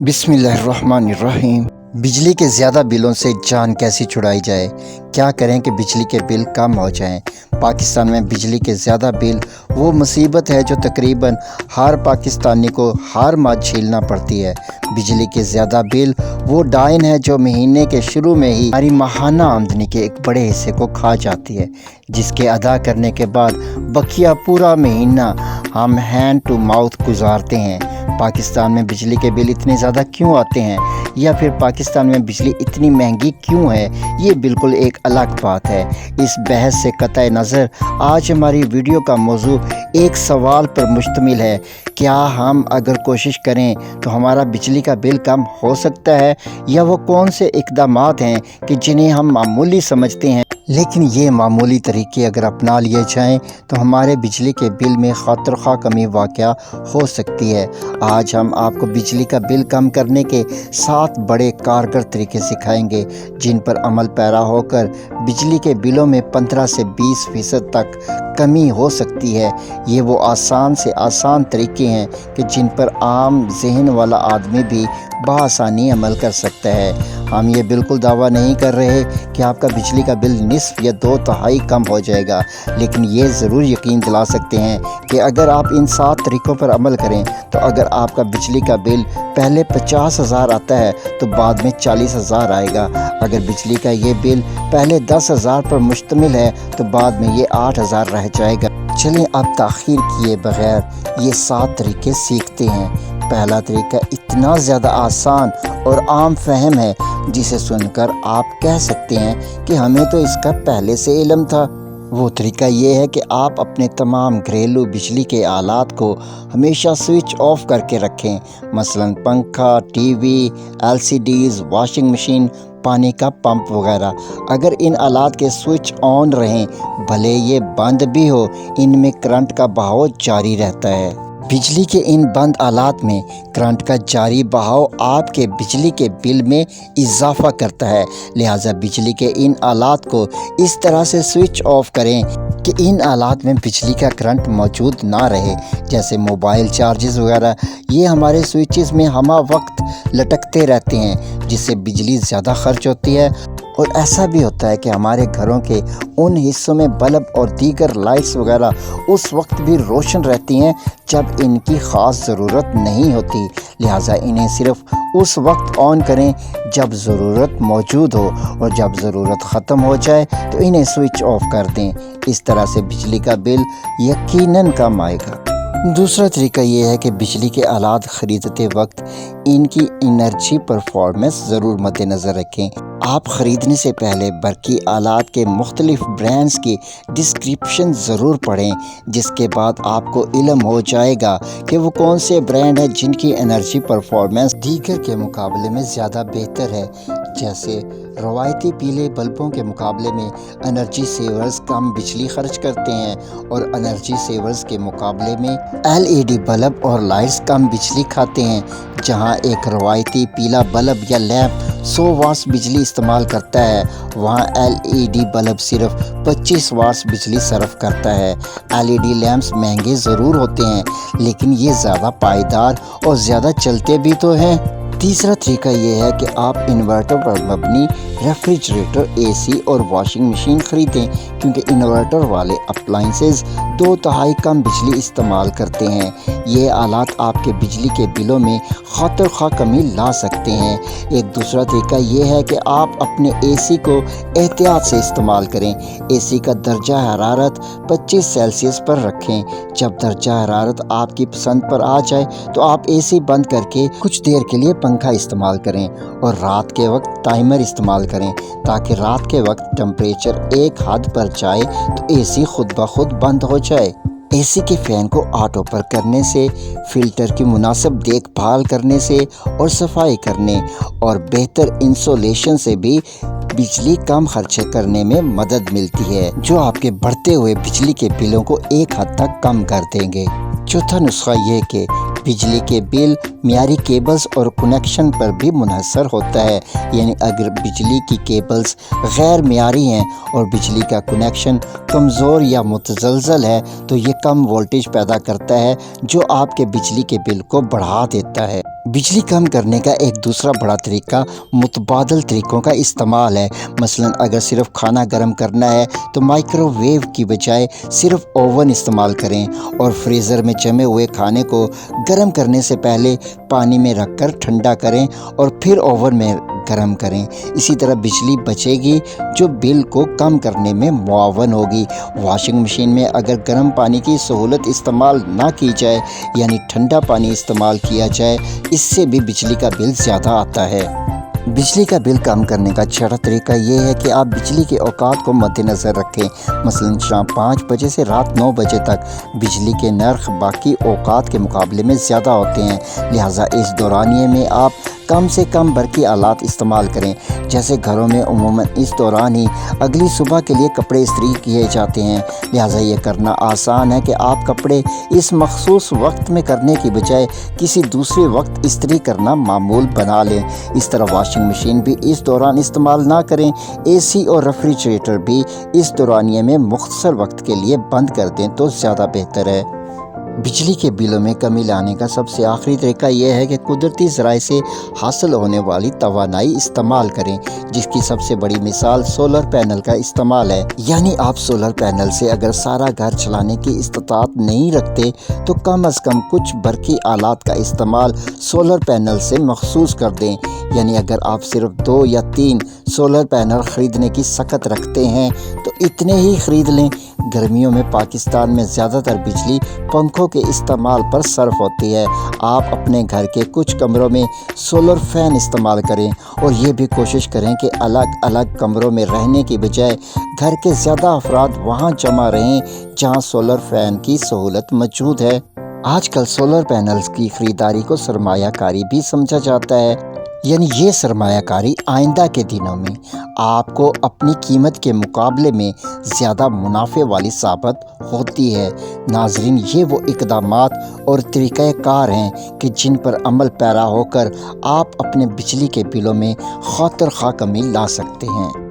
बिस्मिल्लाहिर्रहमानिर्रहीम। बिजली के ज़्यादा बिलों से जान कैसे छुड़ाई जाए? क्या करें कि बिजली के बिल कम हो जाएं? पाकिस्तान में बिजली के ज़्यादा बिल वो मुसीबत है जो तकरीबन हर पाकिस्तानी को हर माह झेलना पड़ती है। बिजली के ज़्यादा बिल वो डाइन है जो महीने के शुरू में ही हमारी माहाना आमदनी के एक बड़े हिस्से को खा जाती है, जिसके अदा करने के बाद बकिया पूरा महीना हम हैंड टू माउथ गुजारते हैं। पाकिस्तान में बिजली के बिल इतने ज़्यादा क्यों आते हैं, या फिर पाकिस्तान में बिजली इतनी महंगी क्यों है, ये बिल्कुल एक अलग बात है। इस बहस से कतई नज़र आज हमारी वीडियो का मौजू एक सवाल पर मुश्तमिल है: क्या हम अगर कोशिश करें तो हमारा बिजली का बिल कम हो सकता है, या वो कौन से इक़दामात हैं कि जिन्हें हम मामूली समझते हैं लेकिन ये मामूली तरीके अगर अपना लिए जाएं तो हमारे बिजली के बिल में खातिर-ख्वाह कमी वाक़या हो सकती है। आज हम आपको बिजली का बिल कम करने के 7 बड़े कारगर तरीके सिखाएंगे, जिन पर अमल पैरा होकर बिजली के बिलों में 15 से 20% तक कमी हो सकती है। ये वो आसान से आसान तरीके हैं कि जिन पर आम जहन वाला आदमी भी बआसानी अमल कर सकता है। हम ये बिल्कुल दावा नहीं कर रहे कि आपका बिजली का बिल निस्फ या 2/3 कम हो जाएगा, लेकिन ये ज़रूर यकीन दिला सकते हैं कि अगर आप इन 7 तरीक़ों पर अमल करें तो अगर आपका बिजली का बिल पहले 50,000 आता है तो बाद में 40,000 आएगा। अगर बिजली का ये बिल पहले 10,000 पर मुश्तमिल है तो बाद में ये 8,000 रह जाएगा। चलिए अब ताख़ीर किए बगैर ये 7 तरीके सीखते हैं। पहला तरीका इतना ज़्यादा आसान और आम फहम है जिसे सुनकर आप कह सकते हैं कि हमें तो इसका पहले से इल्म था। वो तरीका ये है कि आप अपने तमाम घरेलू बिजली के आलात को हमेशा स्विच ऑफ करके रखें, मसलन पंखा, टीवी, LCDs, वॉशिंग मशीन, पानी का पंप वगैरह। अगर इन आलात के स्विच ऑन रहें, भले ये बंद भी हो, इनमें करंट का बहाव जारी रहता है। बिजली के इन बंद आलात में करंट का जारी बहाव आपके बिजली के बिल में इजाफा करता है। लिहाजा बिजली के इन आलात को इस तरह से स्विच ऑफ करें कि इन आलात में बिजली का करंट मौजूद ना रहे। जैसे मोबाइल चार्जेस वगैरह, ये हमारे स्विचेस में हमा वक्त लटकते रहते हैं, जिससे बिजली ज़्यादा खर्च होती है। और ऐसा भी होता है कि हमारे घरों के उन हिस्सों में बल्ब और दीगर लाइट्स वगैरह उस वक्त भी रोशन रहती हैं जब इनकी ख़ास ज़रूरत नहीं होती। लिहाजा इन्हें सिर्फ उस वक्त ऑन करें जब ज़रूरत मौजूद हो, और जब ज़रूरत ख़त्म हो जाए तो इन्हें स्विच ऑफ कर दें। इस तरह से बिजली का बिल यकीनन कम आएगा। दूसरा तरीका ये है कि बिजली के आलात ख़रीदते वक्त इनकी एनर्जी परफॉर्मेंस ज़रूर मद्देनज़र रखें। आप ख़रीदने से पहले बरक़ी आलात के मुख्तलिफ़ ब्रांड्स की डिस्क्रिप्शन ज़रूर पढ़ें, जिसके बाद आपको इल्म हो जाएगा कि वो कौन से ब्रांड हैं जिनकी एनर्जी परफॉर्मेंस दीगर के मुकाबले में ज़्यादा बेहतर है। जैसे रवायती पीले बल्बों के मुकाबले में एनर्जी सेवर्स कम बिजली खर्च करते हैं, और एनर्जी सेवर्स के मुकाबले में LED बल्ब और लाइट्स कम बिजली खाते हैं। जहां एक रवायती पीला बल्ब या लैंप 100 वाट्स बिजली इस्तेमाल करता है, वहां LED बल्ब सिर्फ 25 वाट्स बिजली सर्व करता है। LED लैंप्स महंगे ज़रूर होते हैं, लेकिन ये ज़्यादा पायदार और ज़्यादा चलते भी तो हैं। तीसरा तरीका ये है कि आप इन्वर्टर पर मबनी रेफ्रिजरेटर, AC और वॉशिंग मशीन ख़रीदें, क्योंकि इन्वर्टर वाले अप्लाइंसेस 2/3 कम बिजली इस्तेमाल करते हैं। ये आलात आपके बिजली के बिलों में खातिर-ख्वाह कमी ला सकते हैं। एक दूसरा तरीका ये है कि आप अपने AC को एहतियात से इस्तेमाल करें। AC का दर्जा हरारत 25 सेल्सियस पर रखें। जब दर्जा हरारत आपकी पसंद पर आ जाए तो आप AC बंद करके कुछ देर के लिए पंखा इस्तेमाल करें, और रात के वक्त टाइमर इस्तेमाल करें, ताकि रात के वक्त टेम्परेचर एक हद पर जाए तो AC खुद ब खुद बंद हो जाए। AC के फ़ैन को ऑटो पर करने से, फ़िल्टर की मुनासिब देखभाल करने से, और सफाई करने और बेहतर इंसुलेशन से भी बिजली कम खर्च करने में मदद मिलती है, जो आपके बढ़ते हुए बिजली के बिलों को एक हद तक कम कर देंगे। चौथा नुस्खा ये कि बिजली के बिल मियारी केबल्स और कनेक्शन पर भी मुनहसर होता है। यानी अगर बिजली की केबल्स गैर मियारी हैं और बिजली का कनेक्शन कमज़ोर या मुतज़लज़ल है तो ये कम वोल्टेज पैदा करता है, जो आपके बिजली के बिल को बढ़ा देता है। बिजली कम करने का एक दूसरा बड़ा तरीका मुतबादल तरीक़ों का इस्तेमाल है। मसलन अगर सिर्फ खाना गर्म करना है तो माइक्रोवेव की बजाय सिर्फ ओवन इस्तेमाल करें और फ्रीज़र में जमे हुए खाने को गर्म करने से पहले पानी में रखकर ठंडा करें और फिर ओवन में गर्म करें। इसी तरह बिजली बचेगी जो बिल को कम करने में मुआवन होगी। वॉशिंग मशीन में अगर गर्म पानी की सहूलत इस्तेमाल ना की जाए यानी ठंडा पानी इस्तेमाल किया जाए, इससे भी बिजली का बिल ज़्यादा आता है। बिजली का बिल कम करने का छठा तरीका ये है कि आप बिजली के औकात को मद्देनज़र रखें। मसलन शाम 5 बजे से रात 9 बजे तक बिजली के नर्ख बाकी औकात के मुकाबले में ज़्यादा होते हैं, लिहाजा इस दौरानिए में आप कम से कम बरकी आलात इस्तेमाल करें। जैसे घरों में उमूमन इस दौरान ही अगली सुबह के लिए कपड़े इस्त्री किए जाते हैं, लिहाजा ये करना आसान है कि आप कपड़े इस मखसूस वक्त में करने की बजाय किसी दूसरे वक्त इस्त्री करना मामूल बना लें। इस तरह वॉशिंग मशीन भी इस दौरान इस्तेमाल ना करें। एसी और रेफ्रिजरेटर भी इस दौरानिए में मुख्तसर वक्त के लिए बंद कर दें तो ज़्यादा बेहतर है। बिजली के बिलों में कमी लाने का सबसे आखिरी तरीका यह है कि कुदरती ज़राए से हासिल होने वाली तवानाई इस्तेमाल करें, जिसकी सबसे बड़ी मिसाल सोलर पैनल का इस्तेमाल है। यानी आप सोलर पैनल से अगर सारा घर चलाने की इस्तात नहीं रखते तो कम अज़ कम कुछ बरकी आलात का इस्तेमाल सोलर पैनल से मखसूस कर दें। यानी अगर आप सिर्फ 2 या 3 सोलर पैनल ख़रीदने की सकत रखते हैं तो इतने ही ख़रीद लें। गर्मियों में पाकिस्तान में ज़्यादातर बिजली पंखों के इस्तेमाल पर सर्फ होती है। आप अपने घर के कुछ कमरों में सोलर फ़ैन इस्तेमाल करें और ये भी कोशिश करें कि अलग अलग कमरों में रहने की बजाय घर के ज़्यादा अफराद वहाँ जमा रहें जहाँ सोलर फ़ैन की सहूलत मौजूद है। आजकल सोलर पैनल्स की ख़रीदारी को सरमायाकारी भी समझा जाता है, यानी ये सरमायाकारी आइंदा के दिनों में आपको अपनी कीमत के मुकाबले में ज़्यादा मुनाफे वाली साबित होती है। नाजरीन, ये वो इक़दामात और तरीक़ाकार हैं कि जिन पर अमल पैरा होकर आप अपने बिजली के बिलों में खातिर खा कमी ला सकते हैं।